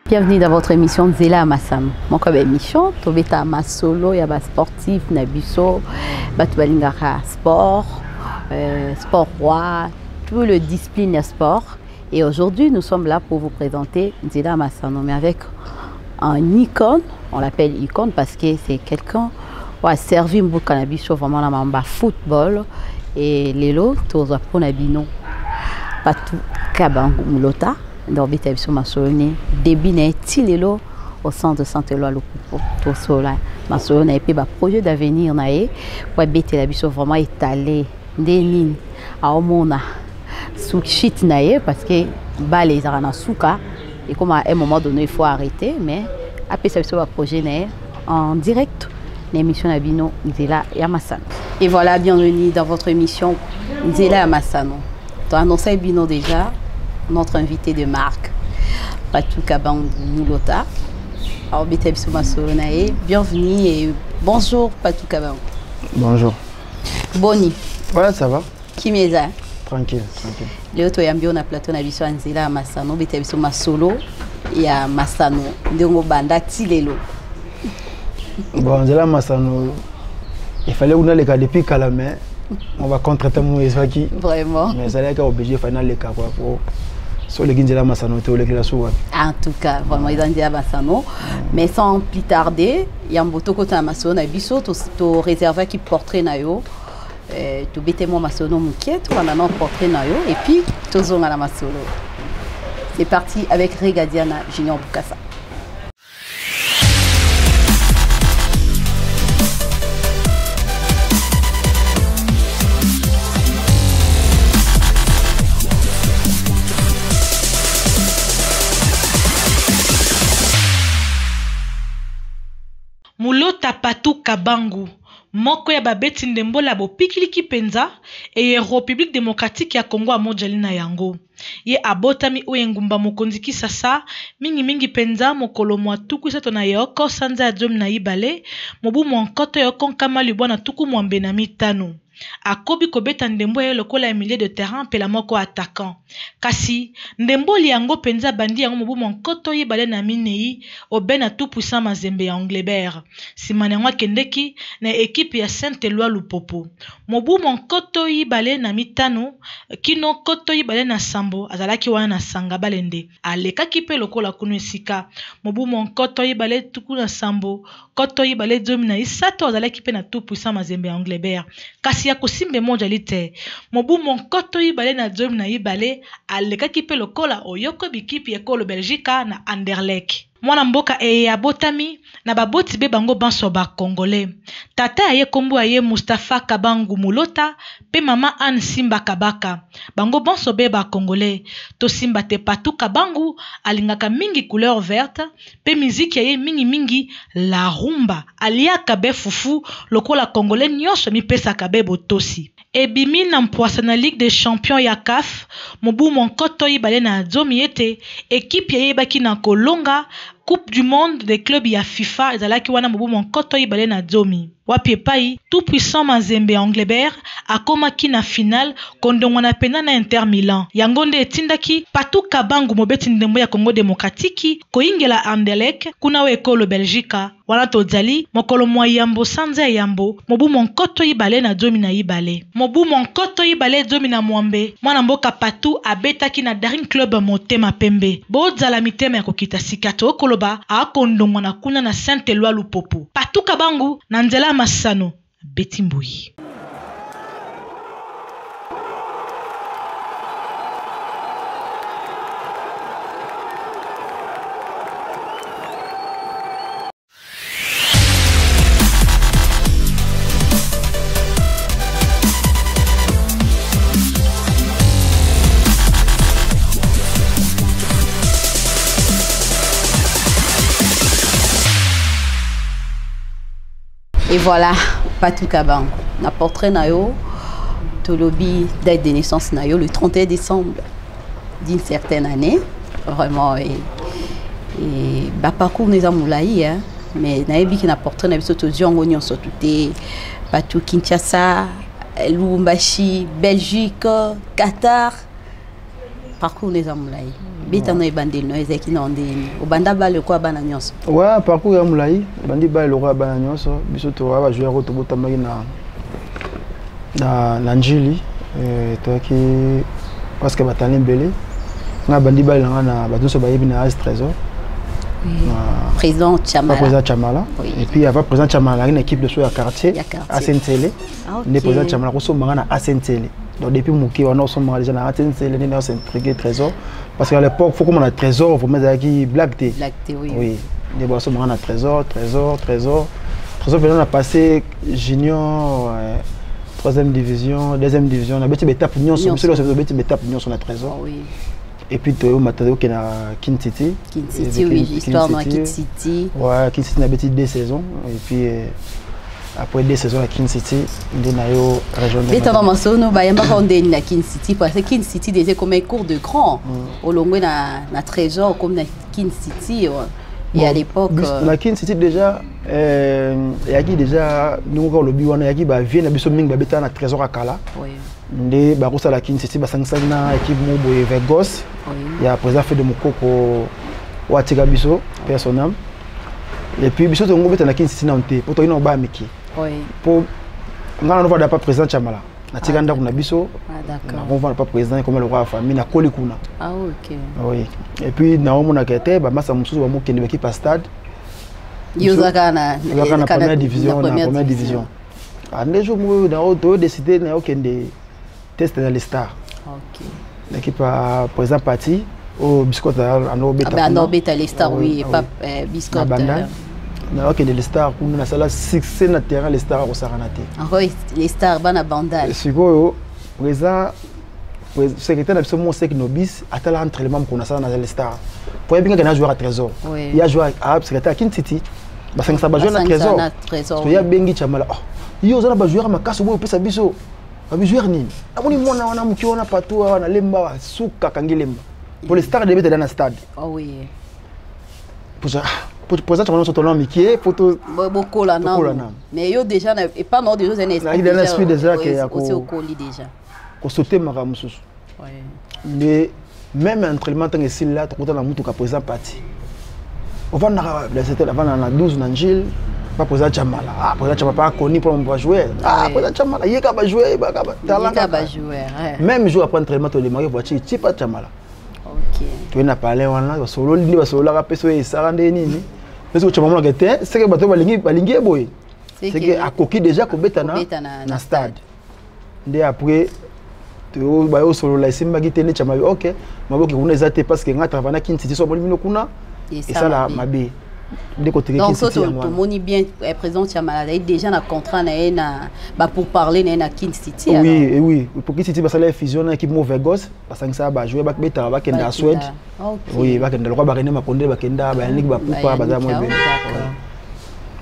Bienvenue dans votre émission Nzela Amassano. Mon comme émission, tu beta masolo ya ba sportif na biso, batu balingaka sport, sport roi, tout le discipline sport. Et aujourd'hui, nous sommes là pour vous présenter Nzela Amassano, mais avec un icône, on l'appelle icône parce que c'est quelqu'un qui a servi beaucoup cannabis vraiment la mamba football et lelo toza pona bino Patou Kabangu Mulota. Dans Bétabiso Massolone, début n'est tilelo au centre de santé loi le coupo tout cela Massolone et puis projet d'avenir naé ouais Bétabiso vraiment étalé déni à omona sous shit naé parce que bah les arana souka et comme à un moment donné il faut arrêter mais après ça un projet naé en direct l'émission Nabino Nzela Amassano. Et voilà, bienvenue dans votre émission Nzela Amassano. Tu as annoncé Bino déjà. Notre invité de marque, Patou Kabangu Mulota. Alors, bienvenue et bonjour Patou Kabangu. Bonjour. Boni. Ouais, ça va. Qui m'est là? Tranquille, tranquille. Léo Toyambio na plateau na biso Nzela Amassano, Bétabiso Masolo et à Massano. Ndongo banda tilelo. Bon, Nzela Amassano, il fallait qu'on ait les cas depuis Calamé. On va contrater mon Esvaki. Vraiment. Mais ça a été obligé de faire les cas pour. Sur les Nzela Amassano, tu les classes. En tout cas, vraiment, ils ont dit à Amassano. Mais sans plus tarder, il y a un beau côté Amassano, Abisso, tu réserves qui portrait Nayo. Tu bêtes moi Amassano Moukiet, tu as un portrait Nayo. Et puis, tu as un Amassano. C'est parti avec Regadiana Junior Bukasa. Mulota Patou Kabangu moko ya babeti ndembo la bopikiliki penza e République démocratique ya Congo a mojalina yango ye abotami oyo ngumba mokonzi Kisasa mingi penza mokolo mwa tuku sato na yoko sanza ya zomi na ibale mobu monkoto yoko nkama libwa na tuku mwambe na mitano akobi kobeta ndembo ya lokola ya milieu de terrain pela moko attaquant kasi ndembo liango penza bandi yango mobu monkoto yibale na minei obena tout puissant Mazembe ya Anglebert simane ngwa kendeki na équipe ya Saint-Éloi Lupopo mobu monkoto yibale na mitano kino koto yibale na sambo azalaki wana na sanga balende alekaki pe lokola kuno esika mobu monkoto yibale tuku na sambo koto yibale zomi na isato azalaki pe na tout puissant Mazembe ya Anglebert kasi ya kosimbe moja lite mobu monkoto yibale na zomi na yibale alekaki pe lokola oyoko bikipi ekolo Belgique na Anderlecht mwana mboka ya botami na baboti be bango banso ba Congolais tata aye kombo aye Mustafa Kabangu Mulota pe mama Anne Simba Kabaka bango banso be ba Congolais to Simba te Patou Kabangu alingaka mingi couleur verte pe musique aye mingi la rumba aliaka be fufu lokola Congolais nyonso mi pesa kabe botosi ebimi na mpoasa na Ligue des Champions ya CAF mobu monkoto yibale na zomi ete équipe ya yebaki na kolonga Coupe du monde des clubs ya FIFA ezalaki wana mobu monkoto yibale na zomi wapi epai tout puissant Mazembe Anglebert akomaki na finale kondongwa na pena na Inter Milan yango nde etindaki Patou Kabangu mobeti ndembo ya Congo démocratique koingela Anderlecht kuna we ekolo Belgique wana tozali mokolo mwa yambo sanza ya yambo mobu monkoto yibale na zomi na yibale mobu monkoto yibale zomi na mwambe mwana mboka Patou abetaki na Daring Club motema pembe bozala mitema ya kokita sikato okoloba akondongwa na kuna na Saint-Éloi Lupopo Patou Kabangu na Nzela Amassano beti mbui. Et voilà, Patou Kabangu. Na portrait nayo, Tolobi, date de naissance nayo, le 31 décembre d'une certaine année. Vraiment, et bah, parcours nous amoulaï, hein. Mais naïbi qui na portrait nayo, surtout Diongo Nyon, surtout Patou Kinshasa, Lubumbashi, Belgique, Qatar. Parcours nous amoulaï. Bitano ebandeli no ezaki na ndeni. Obanda bale kwa bana nyonso. Ouais, parcours ya mulai, bandi bale lokwa bana nyonso, biso to ba jouer ko to botamaki na njili to ki parce que batali mbele. Na bandi bale na batunso ba yebi na AS Trésor. Président Chamala. Président Chamala. Oui. Et puis avant président Chamala, une équipe de soins à quartier, à Saint-Télé. Le président Chamala, on sommes à Saint-Télé. Donc depuis Mouki, on sommes déjà à Saint-Télé, on s'est intrigué Trésor. Parce qu'à l'époque, il faut qu'on ait Trésor, il faut mettre avec Black T. Black T, oui. Oui. Les boissons sont à Trésor. Trésor, on a passé junior, 3e division, 2e division. On a été étape union, sur le Trésor. Oui. Et puis tu as na Kin City. Kin City, oui, histoire dans Kin City. Ouais, Kin City, on a été 2 saisons. Et puis après 2 saisons à Kin City, on a eu région de. Mais tu as commencé à Kin City parce que Kin City déjà comme un cours de grand. Au long de na Trésor comme na Kin City. Et à l'époque. Na Kin City déjà, il y a qui déjà nous encore le biwan, il y a qui vient na biso ming babeta na Trésor à Kala. Oui. Nde bakosa la Kin City basangisa na équipe mobo Vegos. Il y a président fait de Mokoko Watika biso personnel. Et puis biso to ngobeta na Kin City na onte poto ina ba miki. Oui. Pour ngana no va pas président Chamala. Na tiganda kuna biso. Ah d'accord. On va pas président comme le roi famille na koli kuna. Ah OK. Oui. Et puis na omo na kete ba masa mususu ba mokende équipe à stade. Yozaka na première division, na première division. Ande jo mo na auto décider na okende test dans les stars. Ok. L'équipe a par exemple parti au Biscot en Obeta. En Obeta les stars oui, pas Biscot. Na ok les stars on a sala succès na terrain les stars au Saranate. Oui, les stars bana bandal. Sikoyo présent secrétaire de mon sec nobis atala entraînement qu'on a ça dans les stars. Pour bien gagner joueur à Trésor. Il y a joueur à secrétaire Kin City. Ba 500 ba joueur à Trésor. Il y a Bengi Chamala. Yo za ba joueur makaso bo pesa biso. Abijouer nini amoni mwana wana mkiona patua wana lemba suka kangilemba pour les stars de bête dans le stade. Oh oui. Pour ça on a ton mikié photo beaucoup là non mais yo déjà et pas non déjà un esprit déjà que aussi au colis déjà ko sauter maramususu. Oui. Mais même entraînement tant que c'est là tu na mutu ka présent parti on va na c'était avant na 12 na Njil. Pas président Chamala. Ah, président Chamala pas connu pour me jouer. Ah, président Chamala, il va jouer, il va jouer. Même jour après entraînement, tu le marié voiture, tu pas Chamala. OK. Tu n'as pas parlé on là, solo ni ba solo la peso et ça rende nini. Parce que Chamala gete, c'est que bato balingi boy. C'est que a coquille déjà ko betana na stade. Ndé après tu ba yo solo la simba gite ne Chamala. OK. Mabo ki kuna ezate parce que ngata vana Kin City so bolino kuna. Et ça la mabe. Donc, tout le monde bien présent Chamala déjà na contrat na pour parler na Kin City. Oui, oui. Pour Kin City, parce que la fusion na équipe mauvais gosse, parce que ça va jouer bak beta bak en Suède. Oui, bak en le roi bakene makonde bakenda ba nik ba poupa ba za mo bien.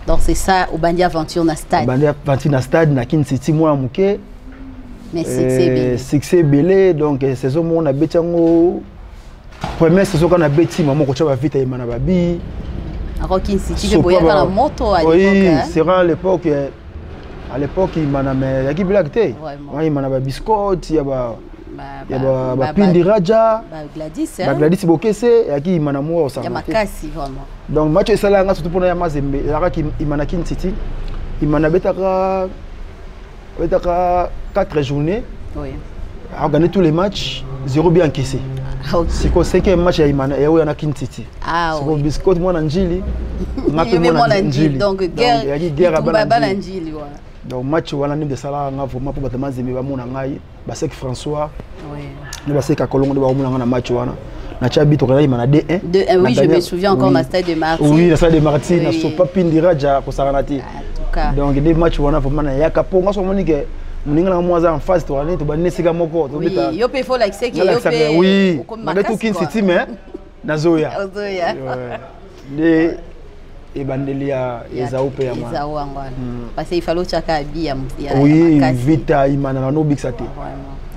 Donc c'est ça au Bandi Aventure na stade. Bandi Aventure na stade na Kin City moi muke. Mais succès belé donc saison mon na betango première saison qu'on a beti maman ko chaba vite imana babi. Kin City que boya la moto à l'époque. Oui, c'est à l'époque. À l'époque, il m'a amené la Black T. Il m'a amené biscuit, il y a Pindi Raja, Gladys, Gladys Bokese, il m'a amené au Sama. Il m'a cassé vraiment. Donc match est là, surtout pour la Mazembe. Là, il m'a amené Kin City. Il m'a amené 4 journées. Oui. A gagné tous les matchs, 0 bien encaissé. C'est quoi 5e match à Imana et à Kin City. Ah oui. C'est biscuit moi Njili. Njili. Donc guerre à Njili. Donc match wala ni de sala nga vraiment pour batama zemi ba mona ngai ba sek François. Oui. Ne ba sek ka Kolongo de ba mona na match wana. Na chabi to kana Imana 2-1. 2-1 oui, je me souviens encore na stade de Martin. Oui, na stade de Martin na so pas Pindira ja ko saranati. En tout cas. Donc des matchs wana vraiment na yaka po nga so moni ke Mninga mwaza en face to aller to ba nesika moko to bita. Oui, yo pe faut like que yo pe. Oui. Malgré tout Kin City mais na Zoya. Zoya. Les ebandeli ya ezao pe ya mwana. Ezao ngwana. Parce qu'il fallait chaka bia ya. Oui, vita imana na no big saté.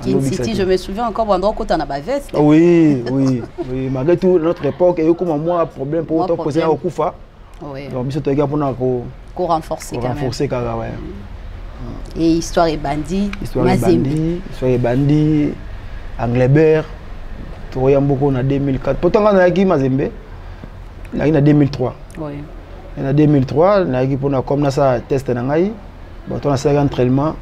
Kin City, je me souviens encore pendant que tu en as ba veste. Oui, oui, oui, malgré tout notre époque et comme moi problème pour autant poser au Kufa. Oui. Donc biso to gars pour na ko renforcer quand même. Renforcer quand ouais. Et Histoire et Bandit, Histoire et Bandit, Anglebert, toya mboko na 2004 potanga na yaki Mazembe na 2003 oui na 2003 na yaki pona comme na sa test na ngai ba to na sa entraînement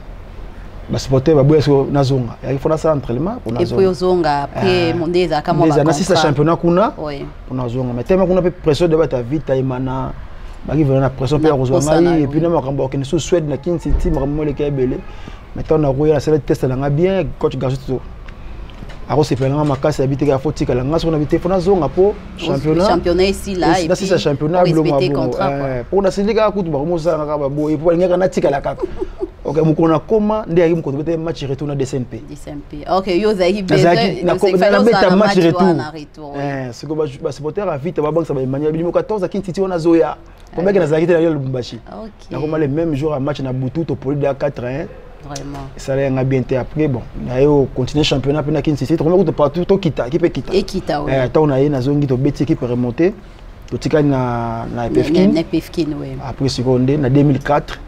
ba supporter ba boya so na zonga yaki fona sa entraînement pour na zonga et puis zonga après mondeza kama ba na sisa championnat kuna oui pour na zonga mais tellement kuna pe pression de bata vite imana ba ki na pression pe ko zonga et puis na makambo ke so Suède na Kin City makambo le kebele maintenant na roya na sa test na nga bien coach Garjuto alors c'est plein makasi habité ka foti kala nga so na habité fona zonga po championnat ici là et puis c'est championnat respecter contrat pour na sindika kutu ba mo sa nga ba bo et pour nga na tika la kaka ok mukona koma ndi yaki mukoto bete match retour na DCNP ok yo zaiki besoin na beta match retour ce que ba supporter a vite ba banque ça ba mania bilimo 14 à Kin City on a zoya combien que na zaiki na Lubumbashi na koma le même jour à match na Butu to poli de 4-1 vraiment ça allait bien été après bon na yo continuer championnat puis na Kin City to ko partout to kita qui peut kita et kita oui to na na zongi to beti qui peut remonter to tika na Pefkin oui après seconde na 2004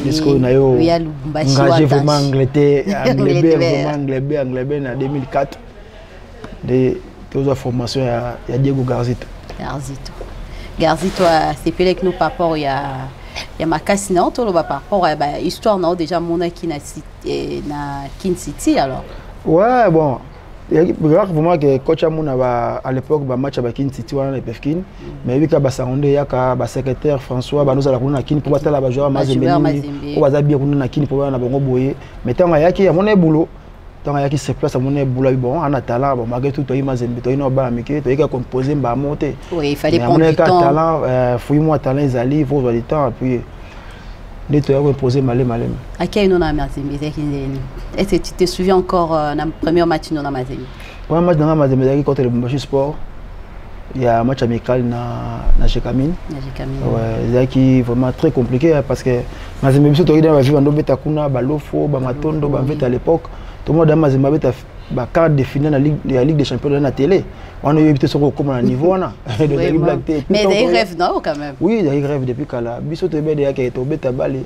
disco na yo engagé vraiment Angleterre anglais na 2004 de toute formation ya Diego Garzito c'est pelé que nous par rapport il y a makasi na to par rapport à histoire na déjà mona qui na Kin City alors ouais bon regarde vraiment que coach amuna ba à l'époque ba match ba Kin City wana na Pefkin mais bika ba sangonde yaka ba secrétaire François ba nous ala kuna Kin pour batala ba joueur Mazembe ko baza bien kuna na Kin pour na bango boye mais tanga yaki ya mona boulot tanga yaki se place mona boulot bon en talent bon malgré tout to Mazembe to ino ba mike to yaka composer ba monter oui il fallait prendre du temps talent fouille moi talent izali faut du temps puis de te reposer malé. À quel nom na Mazembe est-ce que tu te souviens encore na premier match non na Mazembe? Premier match dans Mazembe contre le Lubumbashi Sport. Il y a un match amical na Jekamine. Ouais, c'est qui vraiment très compliqué parce que Mazembe biso to ida vivre ndo beta kuna balofo ba matondo ba vite à l'époque. Tout le monde dans Mazembe beta ba quart de finale la Ligue des Champions de la télé. On a eu peut-être sur comme un niveau là. Mais il rêve non quand même. Oui, il rêve depuis kala. Biso to bede yake to beta balé.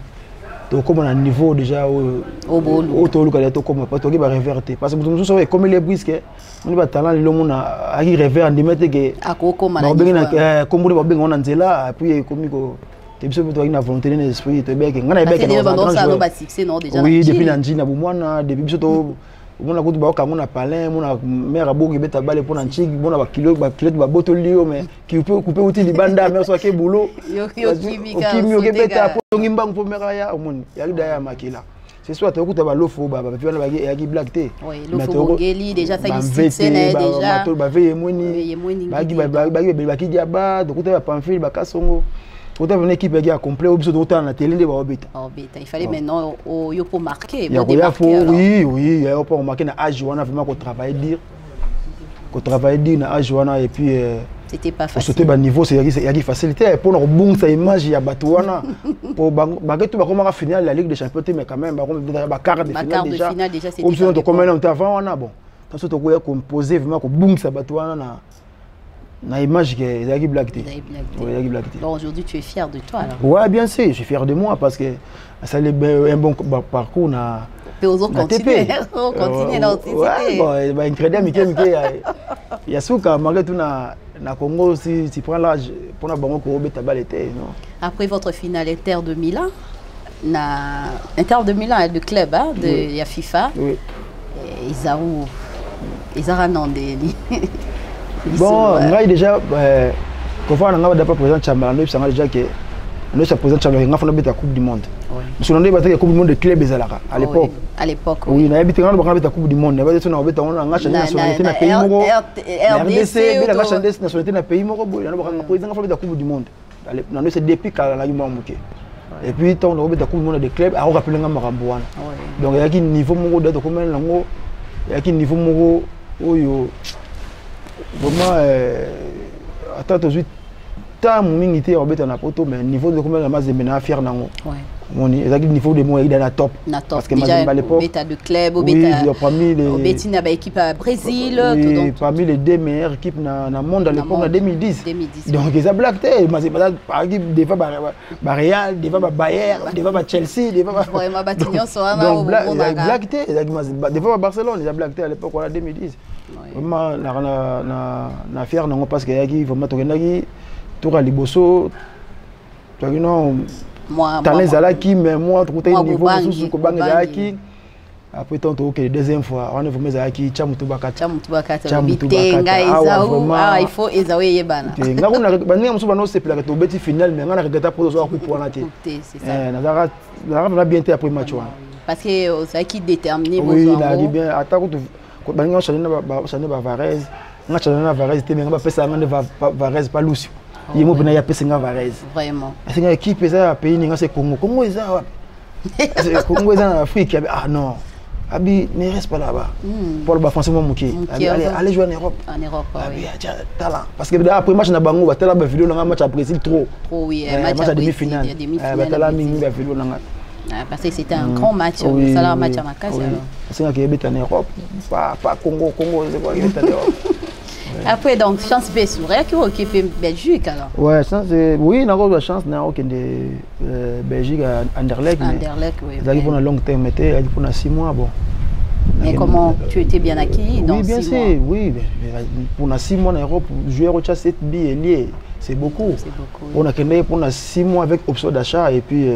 To comme un niveau déjà au bolo. Au to luka to comme pas to ba reverter parce que nous sommes comme les brisques. On ba talent le monde a qui revers en mettre que akoko mana. Comme ba benga on nzela puis comme ko te biso to ina volonté n'esprit to beke ngana beke non déjà. Oui, depuis Nanjina bumwana depuis biso to on a ba ka mona palin mona mère abogi beta balé pour nanchi mona ba kilo ba boto lio mais qui peut couper outil libanda mais so ke boulot yo kimika kimi yo ke beta pour ngimba pour mère ya omoni ya daya makila c'est soit to kuta ba lofo ba puis on ba ya ki black té oui lofo bongeli déjà ça c'est déjà ba veye moni ba ki diaba to kuta ba pamphile ba kasongo. Quand on a une équipe qui a complet, on a la télé, il fallait maintenant pour marquer. Oui, il y a pour marquer na âge on a vraiment qu'on travaille dire na âge et puis c'était pas facile. C'était bas niveau, c'est il y a des facilités pour nous bon ça image il y a batouana pour baguette tout comment finir la Ligue des Champions mais quand même ba quart de finale déjà c'était comme si on était avant on a bon. Tant surtout qu'on composer vraiment qu'on boum ça batouana na image que Zaki Black T. Bon, aujourd'hui tu es fier de toi alors. Ouais, bien sûr, je suis fier de moi parce que ça a un bon parcours na continuer dans cette ouais, bon, bah incroyable il y a souka malgré tout na Congo si tu prends l'âge pour na bango ko beta balete non. Après votre finale Inter de Milan le club hein, de la FIFA. Oui. Isaru Nandé. Bon, ngai déjà quand on a d'abord président Chamberlain, nous savons déjà que nous sommes président Chamberlain, nous avons fait la Coupe du Monde. Nous sommes allés battre la Coupe du Monde de club Ezalaka à l'époque. À l'époque. Oui, nous avons fait la Coupe du Monde. Nous avons fait la nationalité dans pays moko. RDC, la nationalité dans pays moko. Nous avons fait la Coupe du Monde. Nous avons fait depuis qu'à la Yumamuke. Et puis on a fait la Coupe du Monde de club. Alors rappelez nous Marambouane. Donc il y a un niveau moko d'être comme un lango. Il y a un niveau moko oyo. Vraiment attends tout de suite tant mingi au beta na poto mais niveau de combien la masse de mena fier nango moni ezaki niveau de moi il est na top parce que déjà à l'époque beta de club au beta parmi les betina ba équipe à Brésil tout donc parmi les deux meilleures équipes na monde à l'époque en 2010 donc ils a black té mais par équipe des fois ba Real des fois ba Bayern des fois ba Chelsea des fois vraiment batignon so na black té des fois Barcelone ils a black té à l'époque en 2010 vraiment na fier nango parce que yaki vraiment tokendaki toka liboso tokino talent zalaki mais moi tokutai niveau mosusu ko banga zalaki après tant que deuxième fois on est vraiment zalaki chamutu bakata bitenga ezao il faut ezao yebana ngakuna banga musu bano sepela ka to beti final mais ngana regata pour zo ku na te c'est ça na bien te après match parce que ça qui déterminer vos oui là bien attaque ko banga chana ba Varese nga chana na Varese te mais nga pesa ngane Varese pas Lucio yemo bina ya pesa nga Varese vraiment c'est une équipe ça pays ninga c'est Congo eza Congo eza en Afrique ah non Abi ne reste pas là-bas. Pour le français mon mouké. Allez jouer en Europe. En Europe. Abi talent parce que après match na bango ba tala ba vidéo na match à Brésil trop. Trop oui, match à demi-finale. Ba tala mingi ba vidéo na parce que c'était un grand match, ça là match à Makassi alors. C'est un qui est en Europe, pas Congo c'est quoi qui est en Europe. Après donc chance B sourire qui occupe Belgique alors. Ouais, chance oui, na la chance na aucun de Belgique à Anderlecht mais. Anderlecht oui. Ça pour un long terme était pour 6 mois bon. Mais comment tu étais bien accueilli dans 6 mois? Oui, bien sûr, oui, pour 6 mois en Europe, jouer au 7 billets liés, c'est beaucoup. C'est beaucoup. On a gagné pour 6 mois avec option d'achat et puis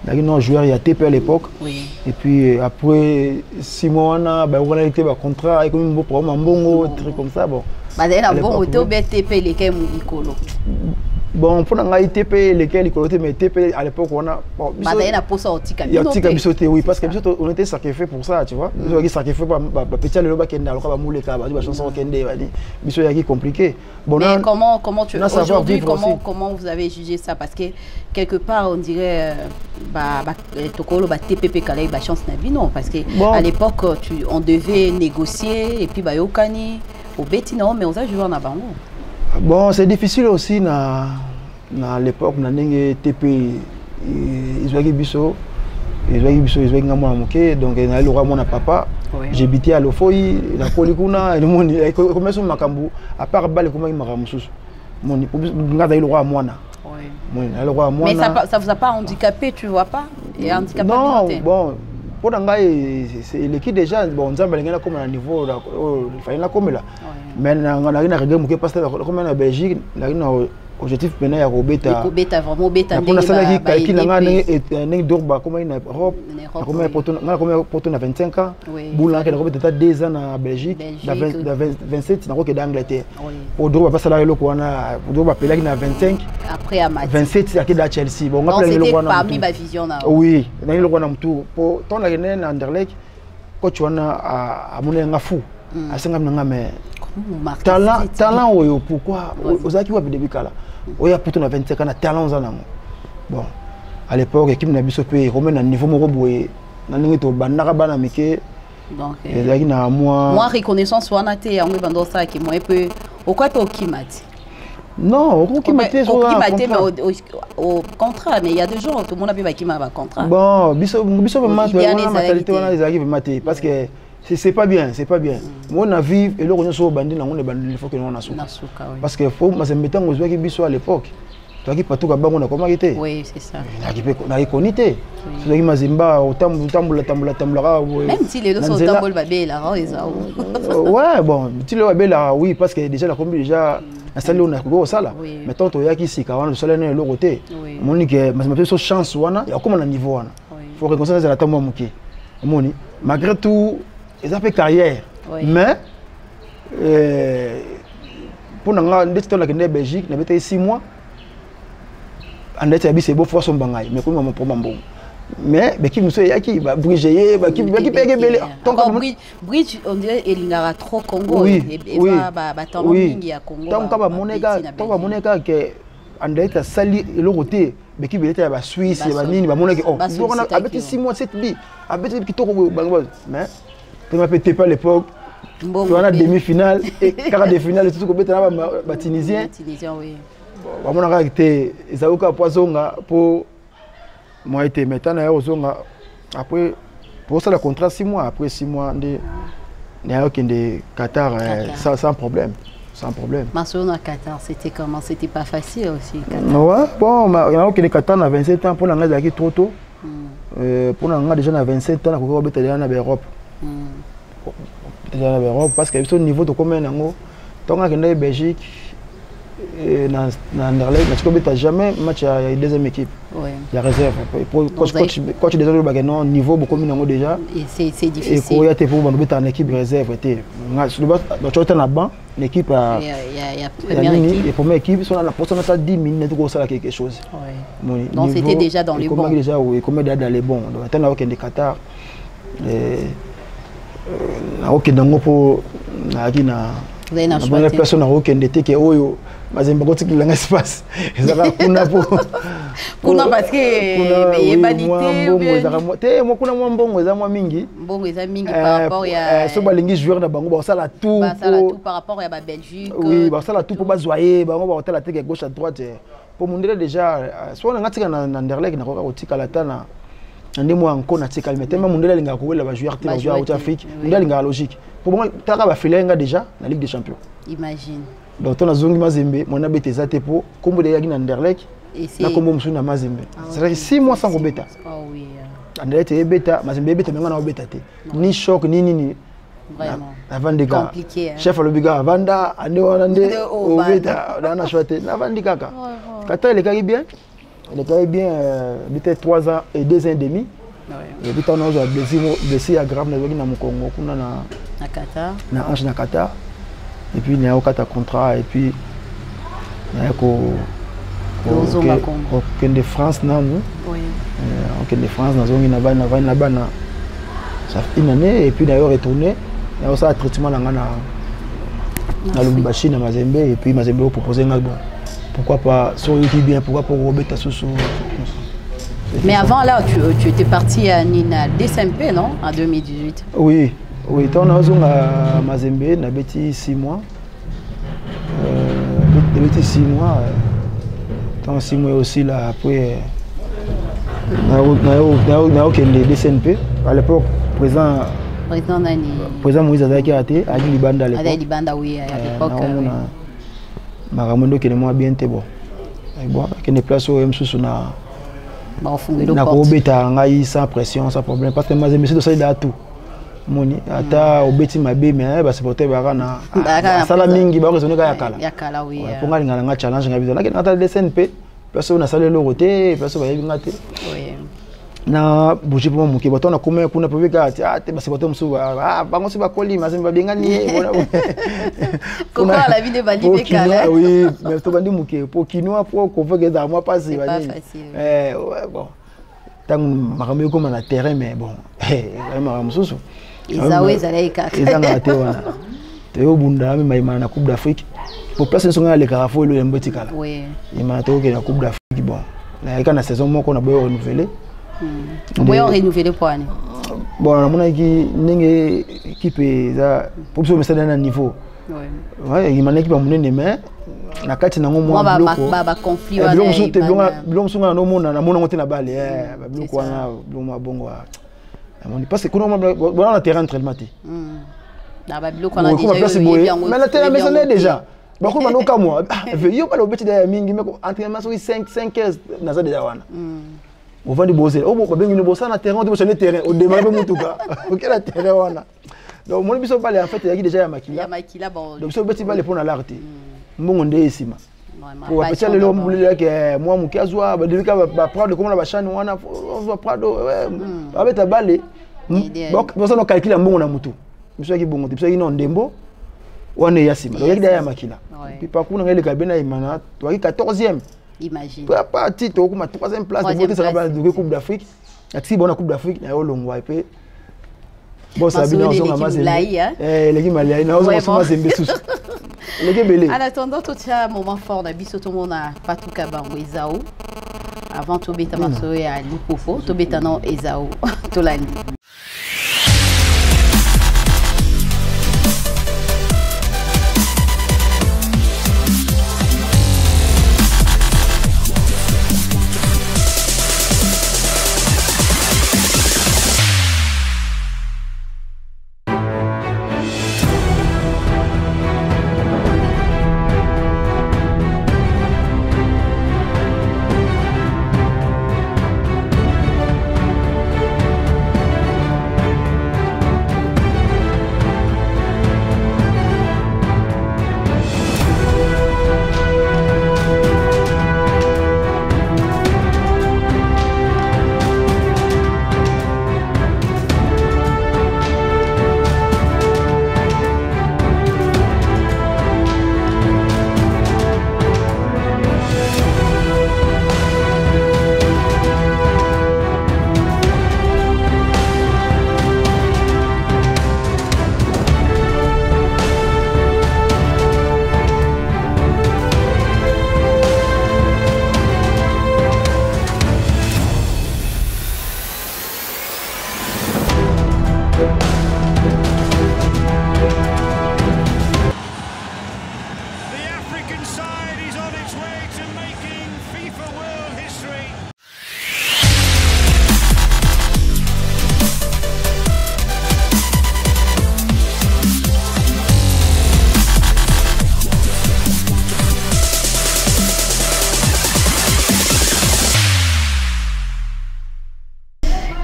un joueur il y a TP à l'époque. Oui. Et puis après 6 mois on a été un contrat avec un beau programme un bon truc comme ça bon. Bah d'ailleurs bon auto TP les qui mouikolo. Bon pour nga TP lesquels ils mais TP à l'époque on a bon bah d'ailleurs pour ça otika oui parce que on était sacrifié pour ça tu vois nous avons sacrifié pas petit le loba kenda loka ba muleka ba chanson kende ba di biso yaki compliqué bon mais comment tu aujourd'hui comment vous avez jugé ça parce que quelque part on dirait tokolo ba TPP kala ba chance na bino parce que à l'époque on devait négocier et puis ba yokani au beti non mais on a joué en bango. Bon, c'est difficile aussi na l'époque na ndenge TP izwaki biso izwaki ngamona moke donc na le roi mona papa j'ai habité à Lofoi na kolikuna le moni comme ça makambu à part balle comme makambu susu moni ngada le roi mona oui le roi mona mais ça vous a pas handicapé tu vois pas et handicapé non bon pour ngai c'est l'équipe déjà bon nzamba lengena comme à niveau là il fallait la comme là mais na regret moke parce que comme en Belgique là objectif maintenant ya robeta vraiment beta ndenge ba ça qui calcul nga ndenge dorba comme en Europe comme poto na 25 ans boula que na robeta 2 ans na Belgique na 27 na roke d'Angleterre pour dorba pas ça le ko na dorba pelaki na 25 après à 27 à da Chelsea bon nga le ko na parmi ba vision na oui na le ko na mtu pour ton la na Anderlecht coach wana a mona nga fou a senga nga mais talent oyo pourquoi ozaki wa bidebika kala oya puto na 25 ans na talent ans bon à l'époque équipe na biso pe remet na niveau moko boye na ndenge to bandaka bana mike donc ezaki na moi reconnaissance wana te yango bando ça ki moi peu okwa to kimati non okimate so au contrat mais il y a des gens tout le monde a bien kima ba contrat bon biso vraiment mentalité wana ezaki vraiment parce que c'est pas bien, c'est pas bien. Moi on a vu et le on so bandi na ngone bandi il faut que on a souka parce que faut ma sembetan ngozwa ki biso à l'époque toi qui patuka bango na comment était oui c'est ça na ikonité c'est qui mazimba tambula même si les deux sont tambol babé là ouais bon si le babé là oui parce que déjà la combi déjà installé on a go sala mais tant to yaki sika wana sala na le côté monique mazimba so chance wana ya comme na niveau wana faut reconnaître la tambo muki moni malgré tout ils ont fait carrière mais pour nga ndetto la kende Belgique na bete 6 mois andetto c'est beau fois son bangai mais comme mon problème bon mais qui monsieur yaki ba briger ba qui pege belé donc bridge on dirait elingara trop Congo et ba temps mingi ya Congo donc ba moneka que andetto sali le côté mais qui belé ba Suisse ba nini ba moneka oh on a avec 6 mois 7 bi avec qui to mais tu m'as pété pas l'époque tu as demi-finale et quart de finale tout ko beta ba tunisien oui ba mona ka été ezauka poisonga pour moi été maintenant na ozonga après pour ça le contrat 6 mois après 6 mois de Qatar sans problème Marcelo à Qatar c'était comment c'était pas facile aussi Qatar ouais bon il y a aucun Qatar à 27 ans pour l'anglais qui trop tôt pour l'anglais déjà à 27 ans na ko beta déjà na Europe déjà en Europe parce que au niveau de combien nango tant que en Belgique dans Anderlecht mais tu peux jamais match à la deuxième équipe. Oui. Il y a réserve pour coach déjà le bagage niveau beaucoup nango déjà et c'est difficile. Et quand il y a tes pour mettre en équipe réserve était sur le bas tu es en banc l'équipe il y a première équipe sur la poste on a 10 minutes pour ça quelque chose. Oui. Donc c'était déjà dans les bons. Déjà oui comme déjà dans les bons. Donc attends là au Qatar OK donc pour na bonne personne au Kende que oyo mazemba ko tikila nga espace ezaka kuna po kuna parce que yebanité mbongo te mo kuna mbongo eza mwa mingi par rapport ya so balingi joueur na bango ba sala tout par rapport ya ba Belgique oui ba sala tout pour ba zoyer bango ba hôtel à tête gauche à droite pour mondela déjà so na ngatika na Anderlecht na ko tikala tana ndemo encore na tikala mais tellement mondela linga ko wela ba joueur te ba joueur au Afrique mondela linga logique pour moi taka ba filenga déjà na Ligue des Champions imagine. Donc on a zongi Mazembe, mon abé tes atepo, comme de yagi Anderlecht, na kombo msuna Mazembe. C'est-à-dire 6 mois sans bêta. Oh oui. Anderlecht est bêta, Mazembe bêta mais on a bêta té. Ni choc ni. Vraiment. Avant de gars. Compliqué. Chef le biga vanda ande wanande au bêta, na choité. Na vandi kaka. Kata le Caribien. Le Caribien bêta 3 ans et 2 ans et demi. Ouais. Et puis on a blessé grave na zogi na Congo kuna na Qatar. Na Ange na Qatar. Et puis il y a un contrat et puis il y a aucun de France non oui aucun de France dans zone na bana ça fait une année et puis d'ailleurs retourné il y a aussi un traitement na Lubumbashi na Mazembe et puis Mazembe proposé bon pourquoi pas sur YouTube bien pourquoi pas Roberta Soso. Mais avant là tu étais parti à Nina DSMP non en 2018. Oui. Oui, on a à Mazembe, on a bêti 6 mois. On a bêti 6 mois. Dans 6 mois aussi, là, après, on a aucun des DCNP. À l'époque, président Moïse Azaki a été à Libanda à l'époque. À Libanda, oui, à l'époque. Maramondo qui est moins bien, c'est bon. Bon, qui est place au MSUS, on a. On a sans pression, sans problème. Parce que Mazembe, c'est de ça, il a tout. Moni ata obeti mabe mais ba supporter ba na sala mingi ba raisonner ka yakala oui pour nga nga challenge nga bizo na ta DSNP personne na sala le côté personne ba yinga te oui na bouger pour muki bato na kuma kuna pe ka te ba supporter musu ba bango si ba koli mazembe ba benga ni comment la vie de bandi be kala oui mais to bandi muki pour kinoa pour convoquer dans moi pas si ba ni bon tant makambo ko na terrain mais bon vraiment mususu Ezawe zalai kaka. Ezanga te wana. Te obunda mi maimana na Coupe d'Afrique. Pour place songa le Carrefour le mbotikala. Oui. Imana to ke na Coupe d'Afrique bon. Na ika na saison moko na boyo renouveler. Boyo renouveler pour année. Bon na mona ki ninge équipe za pour so mesana na niveau. Oui. Ouais, imana équipe munene mais na kati na ngomwa bloko. Ba conflit wana. Bilongo songa no mona na mona ngote na bale ba bloko wana bloma bongo. Parce que quand on a un terrain très maté. Mais le terrain est déjà. Beaucoup de gens comme moi. Il y a pas le petit de mingi mais entraînement sur 5-15 naza déjà wana. On va du bosser. Oh bon ben bosser na terrain on dit sur le terrain au démarrer mon tout cas. OK la terrain wana. Donc mon biso parler en fait il y a déjà makila. Ya makila bon. Donc so petit parler pour na l'arte. Mbongo nde esima. Pour appeler le homme que moi mon kazwa ba devika ba prendre comment la chaîne wana on va prendre avec ta balle donc personne ne calcule mbongo na mutu monsieur qui bongo monsieur qui non ndembo wana yasima donc yaki ya makila puis par contre ngeli kabena imana to 14e imagine pas parti to kuma 3e place de monter ça de Coupe d'Afrique ati bona Coupe d'Afrique na yo longwa pe bon ça bien on a mazembe les Malais na on a mazembe sous les belé en attendant tout ça moment fort na biso to mona Patuka Bango Ezao avant to beta maso ya Lipofo to beta non Ezao to landi.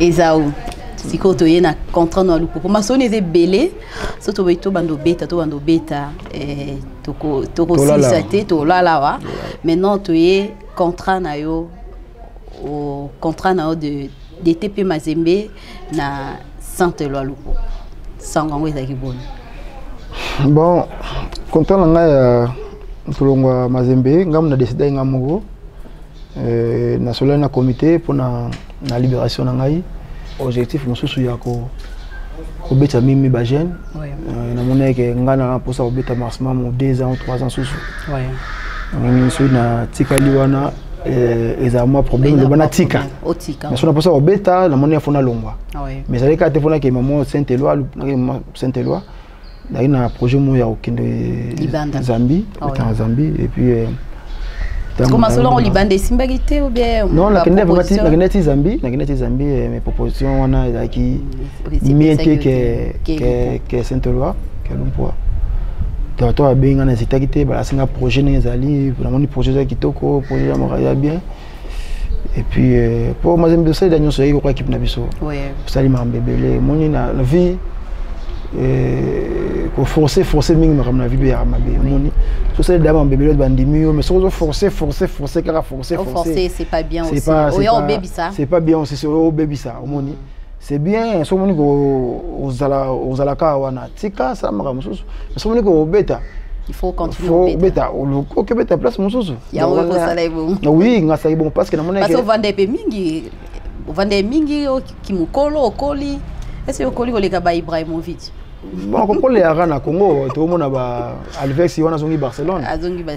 Ezaou. Si tu es un contrat dans le pour ma sonne est belé surtout tu bando beta tu aussi tu là maintenant tu es contrat na yo au contrat na de TP Mazembe na Saint-Éloi Lupo sans ngwe za kiboni bon contrat na ngai tulongwa Mazembe ngam na décider ngamugo na sola na comité pour na libération na ngai objectif mosusu ya ko beta mimi ba jeune na moneke ngana pour ça beta maximum 2 ans 3 ans susu on est na tikali wana eza moi problème le bana tika mais on a pour ça beta na moneke fona longwa mais ça ka te fona ke maman Saint-Éloi na projet mo ya okende Zambie en Zambie et puis comment cela on Liban des simbagité ou bien non la Kennedy Zambie mes propositions on a qui mieux que Saint-Éloi que l'emploi toi bien on a cité bah c'est un projet nezali vraiment un projet qui toko projet ya bien et puis pour Mazembe c'est dernier soir quoi équipe na biso ça lui m'a bébélé mon na la vie ko forcer mingi makamna vie ya mabe moni so c'est d'abord bébé bandimi mais so forcer car forcer c'est pas bien aussi au baby ça c'est pas bien aussi au baby ça moni c'est bien so moni ko ozala ka wana tika ça makamu so so moni ko beta il faut continuer beta o que beta place mususu ya on ça là bon oui ngasa bon parce que na moni parce que vende mingi kimukolo okoli est-ce que okoli koleka ba Ibrahimovic bon comme les arana Congo tout le monde ba Alves wana zongi Barcelone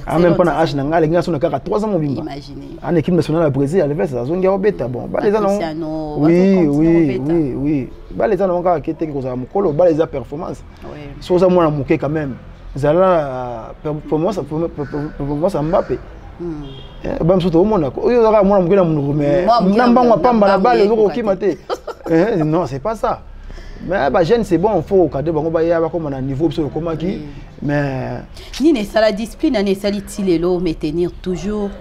en même temps na H na ngale ngasa na kaka 3 ans mobimba imaginez en équipe nationale à Brésil Alves zongi obeta bon ba les ans oui ba les ans on kete ko za mukolo ba les performance so za mwana muke quand même zala performance Mbappé ba msuto o mona ko yo za mwana muke na mungu mais nambangwa pamba na balle zo ko kimate non c'est pas ça. Mais bah jeune c'est bon il faut cadrer bango ba ya ba comme na niveau sur comment qui mais ni ça la discipline ni ça l'itilo mais tenir toujours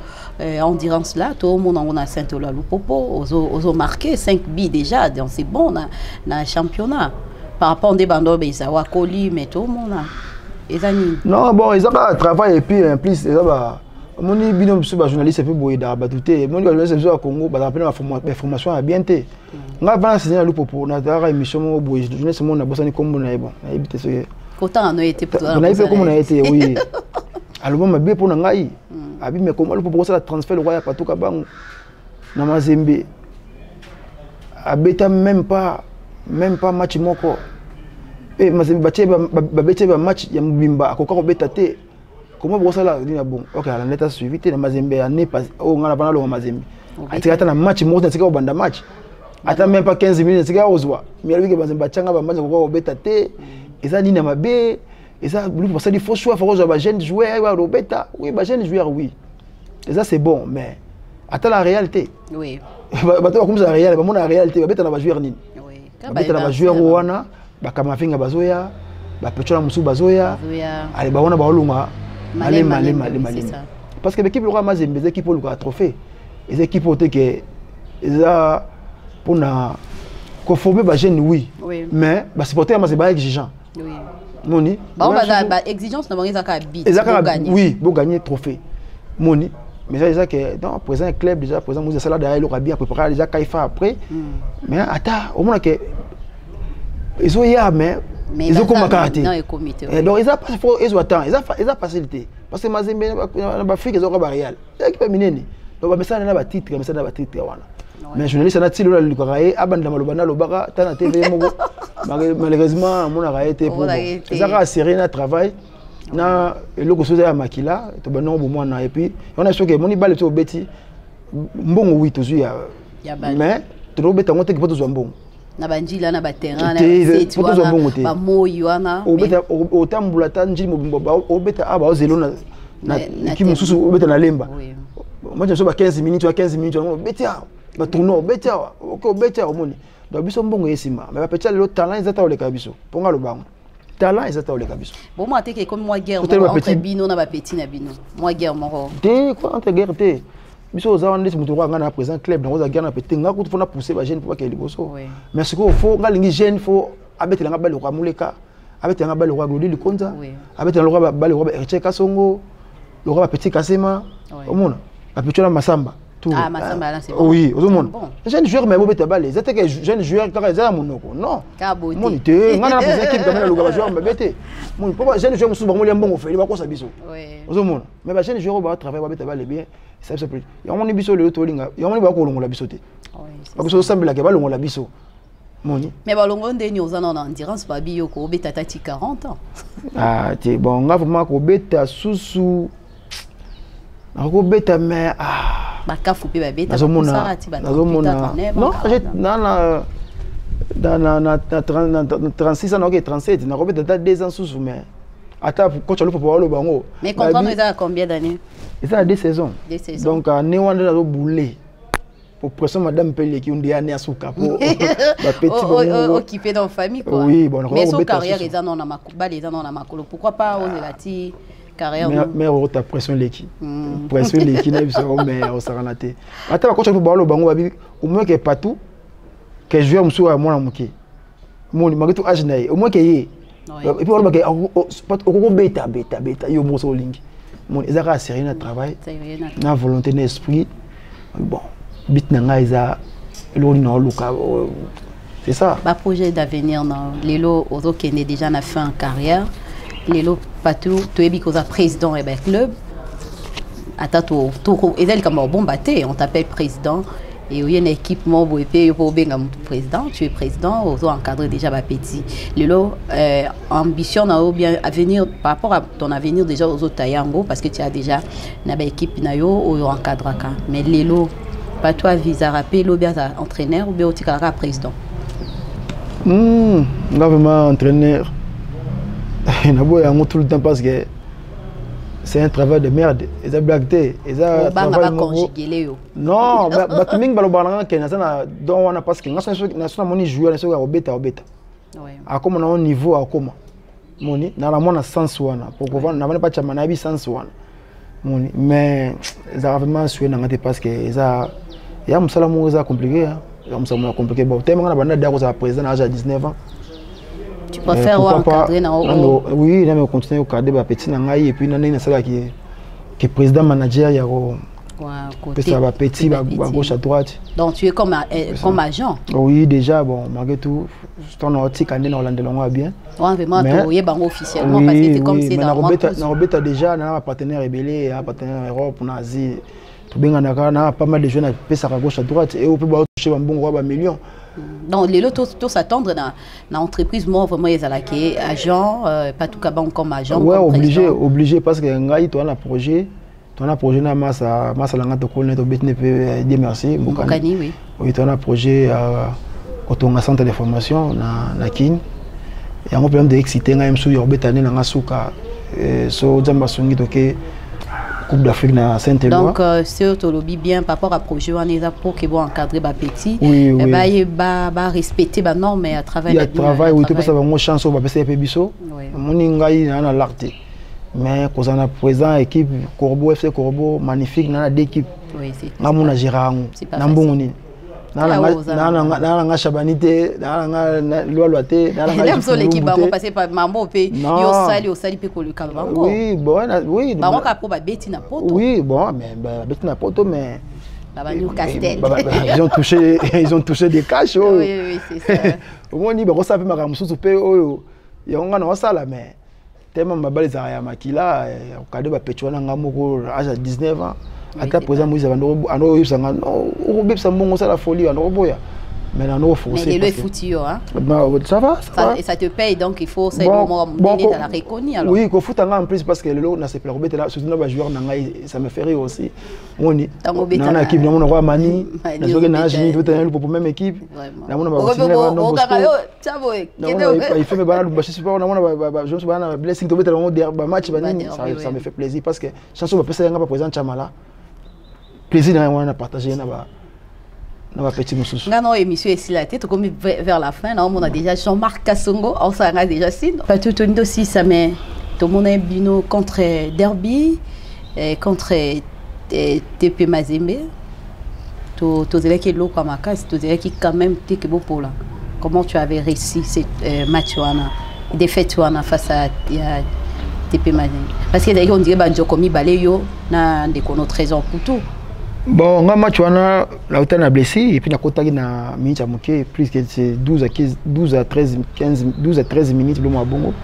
endurance là tout le monde on a Saint-Éloi Lupopo aux marqué 5 buts déjà donc c'est bon na championnat par rapport des bandos ben ça wa coli mais tout le monde ezani non bon ils ont pas travail et puis en plus ils ont moni bino sur ba journaliste peu boye da batouté moni ba journaliste au Congo ba rappelé ma formation à bien té nga va enseigner à Lupopo na tara émission mo boye journaliste mo na bosani comme na bon na ibité so pourtant on a été pour on a fait comme on a été oui alors ma bien pour na ngai abi mais comment Lupopo ça transfert le roi patuka bango na Mazembe abeta même pas match moko et Mazembe batie ba match ya mbimba akoka ko beta té. Comment vous ça là bon OK la neta suivi te na Mazembe année pas on ngana bana lo Mazembe atika ata na match mo tika o banda match ata même pas 15 minutes tika ozwa mais lui que Mazembe changa ba match ko beta te eza nini mabe eza lui pour ça il faut choix faut ba jeune joueur wa robeta oui ba jeune joueur oui et ça c'est bon mais ata la réalité oui ba to comme ça la réalité ba mona réalité ba beta na ba joueur nini oui beta na ba joueur wana ba kama finga bazoya ba pechola musu bazoya allez ba wana ba olunga Malé. Parce que l'équipe aura Mazembe, les équipes aura trophée. Les équipes ont été que pour na conformer les jeunes oui. Mais les supporters Mazembe exigeant. Oui. Moni. Bah exigence na bangi zaka bit. Oui, pour gagner trophée. Moni. Mais ça déjà que dans présent club déjà présent nous ça là derrière il aura bien préparé déjà Kaifa après. Mais attends, au moins que ils ont hier mais ils ont comme caractère. Donc ils ont pas ils ont attend, ils ont facilité parce que Mazembe na Afrique ils ont pas réel. Équipe minene. Donc mais ça na ba titre, mais ça na ba titre wana. Mais journaliste na tilo la lukaraye abanda malobana lobaka tana TV moko. Malheureusement mon a été pour. Ils ont serré na travail na eloko soza ya makila to banon bo mwana et puis on a choqué moni balle to beti mbongo 8 ozu ya. Mais to beta ngote ki poto zo mbongo. Na banjila na baterrain na setu ba moyi wana otambula tanji mobimba obeta aba ozelo na kimususu obeta na lemba moi je so ba 15 minutes beta ba tourno beta OK beta omoni donc biso mbongo yesima mais ba pecha lelo talent ezata oleka biso ponga lobango talent ezata oleka biso bon moi te que comme moi guerre entre bino na ba petit na bino moi guerre moko te quoi entre guerre te biso za wana mutu ko ngana présent club na ko za gana pété nga ko fona pousser ba jeune pour que liboso mais ce qu'il faut nga lingi jeune faut abetela nga balo kwa muleka abetela nga balo kwa Glodi Likonza abetela nga balo kwa Erche Kasongo le roi petit Kasema au monde la petite Masamba tout Masamba là c'est bon oui au monde jeune joueur mais bobeta balé c'était que jeune joueur quand ils a monoko non monité nga na poser équipe quand même le gars joueur mbete mon pourquoi jeune joueur musu bango liambo ngofeli ba ko sa biso au monde mais ba jeune joueur ba travailler ba beta balé bien ça se peut ya moni biso le to linga ya moni ba ko longola biso te ba ko sambela ke ba longola biso moni mais ba longo ndeni ozana na endurance ba biyo ko beta tati 40 ans ah ti bon nga vraiment ko beta susu ako beta mais bakafu pe ba beta nazomona non dans 36 ans ok 37 na ko beta 2 ans susu mais ata coach le papa lo bango mais contrat nous a combien d'années ça a 2 saisons donc ne wanda na boulé pour pression madame Pelé qui on dit année asuka pour ba petit occupé dans famille quoi oui bon mais son carrière les ans on a makuba les ans on a makolo pourquoi pas oser bâtir carrière mais on ta pression l'équipe pression l'équipe na biso mais on saranate ata ba coach le papa lo bango babi au moins que partout que joueur musu à moi na muke mon magetu age na au moins que et puis on va que beta yo moso lingi mon ezaka sérieux na travail na volonté na esprit bon bit na nga eza lo ni na luka c'est ça ba projet d'avenir na lelo ozo kene déjà na fin carrière lelo patu to ebi ko za président et ben club ata to ezali comme bon baté on t'appelle président et il y a une équipe membre et pour benga président tu es président ozo encadrer déjà ba petit lelo ambition na ou bien avenir par rapport à ton avenir déjà aux autres tayango parce que tu as déjà na ba équipe na yo o encadraka mais lelo pas toi visa rappel ou bien entraîneur ou bien au tikara président vraiment entraîneur na boya tout le temps parce que c'est un travail de merde et ça blagué et ça travail conjugué non ba timing balobana que na don wana parce que na sona moni joueur na so obeta a comme na un niveau a comme moni na la mona sens wana pour pouvoir na pas chama na bi sens wana moni mais ça vraiment sué na ngate parce que ça ya musala mo ça compliqué ya musala compliqué bon tellement na banda dako ça président à 19 ans tu préfères encadrer na oui na me continuer au cadre ba petit na ngai et puis na nina sala qui président manager ya ko côté ça ba petit ba gauche à droite donc tu es comme agent oui déjà bon malgré tout ton article ande na Hollande longo bien vraiment to ye bango officiellement parce que c'est comme c'est dans na robeta déjà na partenaire rebelle un partenaire Europe na Asie to benga na pas mal de jeunes pesa à gauche à droite et on peut ba toucher un bon roi million donc les lots tous s'attendre dans entreprise moi vraiment ils allaient agent pas tout cas comme agent ouais obligé parce que ngai to na projet na massa langa to ko to betne pe Dieu merci Mbokani oui oui to na projet otonga centre de formation na kin et un problème de exciter ngai msu yo betane na ngasuka so jamba sungi to ke Coupe d'Afrique na Saint-Éloi. Donc c'est au lobby bien par rapport à projet on est pour que bon encadrer ba petit oui, oui. ba respecter ba normes à travers le travail oui tout ça va mon chance on va passer pe biso moni ngai na l'arté mais quand on a présent équipe Corbeau FC Corbeau magnifique na d'équipe oui c'est na mona Girango na mbongoni na shabanité na loaloité na l'équipe bango passer par mambo pe yo sali pe ko le bango oui bon oui bango ka po ba beti na poto oui bon mais beti na poto mais Baba Castel ils ont touché des cash oui c'est ça au moins ni ba ko sape maka mususu pe oyo yonga na osala mais tellement mabali za ya makila au cadre ba petcho na ngamoko à 19 ans ata présent Moïse ando yusanga no o bebsa mbongo ça la folie ando boya mais là no forcer mais le foutu hein ça va et ça te paye donc il faut c'est le moment donné dans la réconi alors oui ko foutanga en plus parce que le na se plaît robeta là surtout na joueur na ngai ça me fait rire aussi moni na équipe na mona roi mani na joue na jini tout un pour même équipe na mona ba il fait me bana ba super na mona ba je bana blessing to beta ba match ba nini ça me fait plaisir parce que chanson ba pesa nga ba présent chamala plaisir na partager na ba petit mususu non émission ici la tête comme vers la fin là on a déjà Jean-Marc Kasongo on s'en a déjà si pas tout le aussi ça mais tout le monde est bino contre Derby et contre TP Mazembe, tu dirais que l'eau comme tu dirais que quand même tu es beau pour là. Comment tu avais réussi ce match défaite face à TP Mazembe? Parce que d'ailleurs on dirait que Jokomi Baleyo na des notre raison pour tout. Bon, on match wana la autant a blessé et puis na kotaki na minute à moquer plus que c'est 12 à 13 minutes le mois bongo.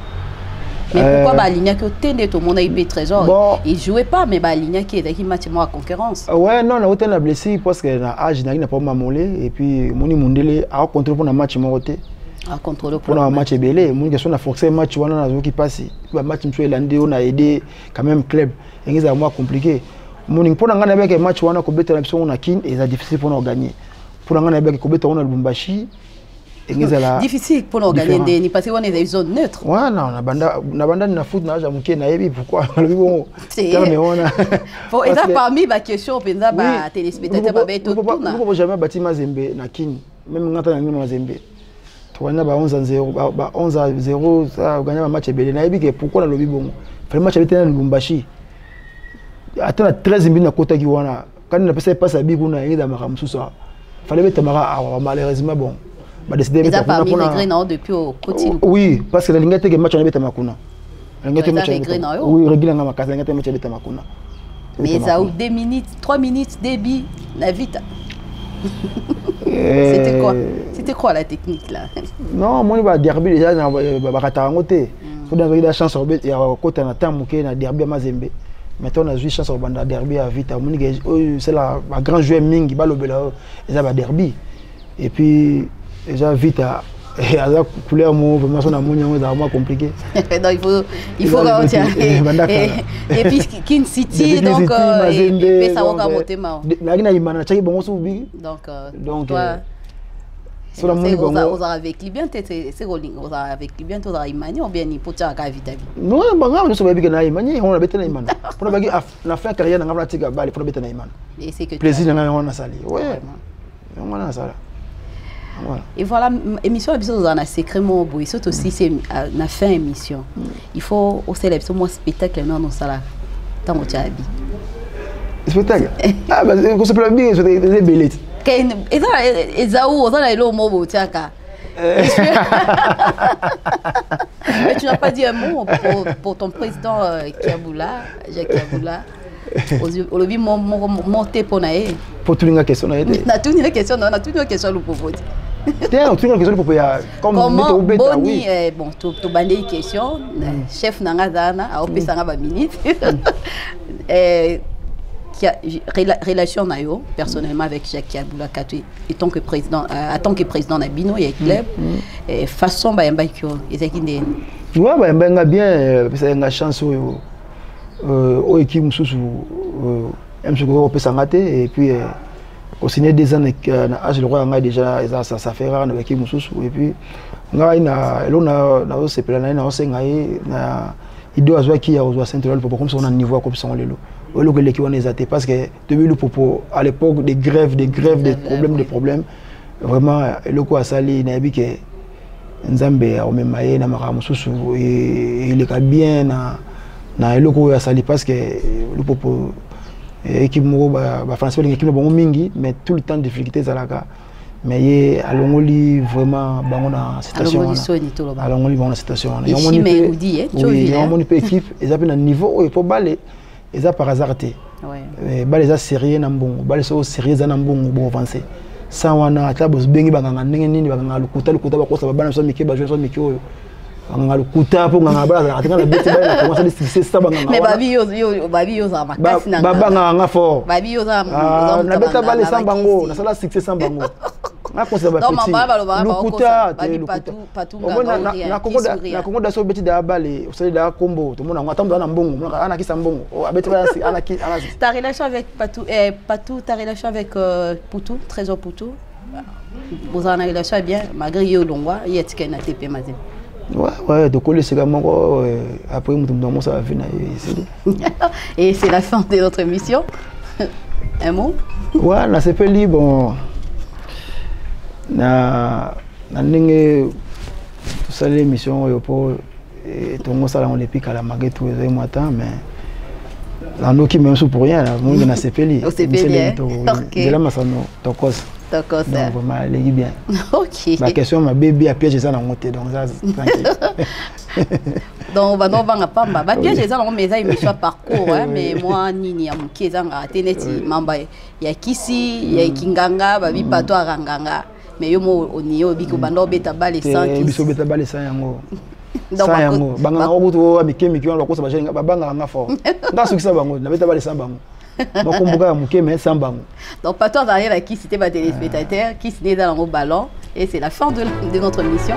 Mais pourquoi Baligna que tende tout le monde a eu trésor bon, il jouait pas mais Baligna qui est match moi concurrence. Ouais non la autant a blessé parce que na âge n'a pas mamolé et puis Moni Mundele a contrôlé pour un match moroté. A contrôler pour un match belé, Moni question na forcer match wana na qui passe. Le match monsieur landé on a aidé quand même club. Et c'est moins compliqué. Moni pour ngana avec match wana ko beta na biso on a kin et c'est difficile pour nous gagner. Pour ngana avec ko beta on a Lubumbashi. Difficile pour nous gagner parce qu'on est dans une zone neutre. Ouais non na banda na foot na jamuke na yebi pourquoi le bon mais on a faut et là parmi ba question penza ba téléspectateurs ba beto tout na on peut jamais battre Mazembe na kin même ngata na Mazembe to wana ba 11-0 ba 11-0 ça gagner un match belé na yebi que pourquoi na lobi bon fait match avec Lubumbashi attends 13 minutes na kota ki wana quand na pesa passe à biguna ngi da makamsu ça fallait mettre mara malheureusement bon bah décider de parmi les grains depuis au côté oui parce que la ligne que match on beta makuna la ligne match oui régler nga makasa la ligne match beta makuna mais ça ou 2 minutes 3 minutes débit la vite c'était quoi la technique là non moi ba derby déjà ba katarango té faut dans la chance il y a côté na temps muké na derby à Mazembe maintenant on a joué chance au banda derby à vite c'est la grand joueur mingi ba lobela ça ba derby et puis déjà vite à la couleur vraiment son amour est vraiment compliqué. Donc il faut garantir et puis Kin City donc et ça va monter mal. La Guinée imana chaki bon soubi. Donc toi sur la monnaie bon on a avec Libyen c'est rolling on a avec Libyen toi à Imani ou bien ni pocha ka vite. Non banga on se va bien na Imani on a bête na Imani. Pour bagi la fin carrière na ngabla tiga bali pour bête na Imani. Et c'est que plaisir na on a sali. Ouais. On a ça. Voilà. Et voilà, émission épisode on a secrètement beau et surtout aussi c'est na fin émission. Il faut au célèbre moi spectacle non non ça là. Tant que tu as habillé. Spectacle. Ah bah on se plaît bien c'est des belles. Et ça où ça là le mot beau tiens ka. Mais tu n'as pas dit un mot pour ton président Kiaboula, Jacques Kiaboula. Au lobby monté pour naé. Pour tout une question na été. Na tout une question na tout une question le propos. Tiens, tout une question le propos ya comment boni bon to bandé question chef nanga dana a opesa nga ba minute. Qui a relation nayo personnellement avec Jacques Kiaboula Katoué en tant que président na bino ya club façon ba yamba kyo ezaki ndeni. Ouais ba yamba bien parce que nga chance au équipe mususu M. Pesangate et puis au signé des années na âge le roi nga déjà ça fait rare avec équipe mususu et puis nga ina lona na se plana na osenga na ido azwa ki ya ozwa central pour comme ça on a niveau comme ça on lelo au lieu que l'équipe on est athée parce que depuis le propos à l'époque des grèves des problèmes vraiment le quoi sali na bi que nzambe au même maye na mara mususu et il est bien na eloko ya sali parce que le popo équipe mo ba français l'équipe bon mingi mais tout le temps difficulté zalaka mais yé alongoli vraiment bango na situation alongoli bango na situation on moni pe équipe ils na niveau et pour baler ils par hasard té ouais baler za sérieux na mbongo baler so sérieux na mbongo bon avancer ça wana ata bos bengi banganga ndenge nini banganga lukuta ba kosa bana so mike ba jouer so mike oyo nganga lukuta po nganga bala atinga na beti bala commencer de succès ça banganga mais babi yo za makasi na baba nganga fort babi yo za na beta bala sans bango na sala succès sans bango na conseil ba petit lukuta patu na kongo da so beti da bala usali da kombo to mona ngata mwana mbongo ana kisa mbongo abeti bala ana ta relation avec Patou ta relation avec Poutou Trésor Poutou vous en avez relation bien malgré yo longwa yetika na TP Mazembe. Ouais, de coller c'est vraiment après nous ça va venir et c'est la fin de notre émission. Un mot? Ouais, na c'est bon. Na ndenge tout ça l'émission pour et tout ça on les pique à la maguette tous les matins mais Nanoki même sous pour rien là, moi na sepeli. Au sepeli. OK. De la masano tokos. Tokos. Donc vraiment les bien. OK. Ma question ma bébé a piège ça na monter donc ça tranquille. Donc on va pas ba piège ça na mais ça il parcours hein mais moi nini ya mukie zanga teneti mamba ya kisi ya kinganga ba bi pato aranganga mais yo mo oniyo biko bando beta bale 100 biso beta bale 100 yango. Ça yango banga ko to amike miki on ko sa bajenga babanga nga fort. Ndasu kisa bango na beta bale 100 bango. Makomboka mukie mais 100 bango. Donc pato derrière qui c'était ba téléspectateur qui c'était dans le ballon et c'est la fin de notre mission.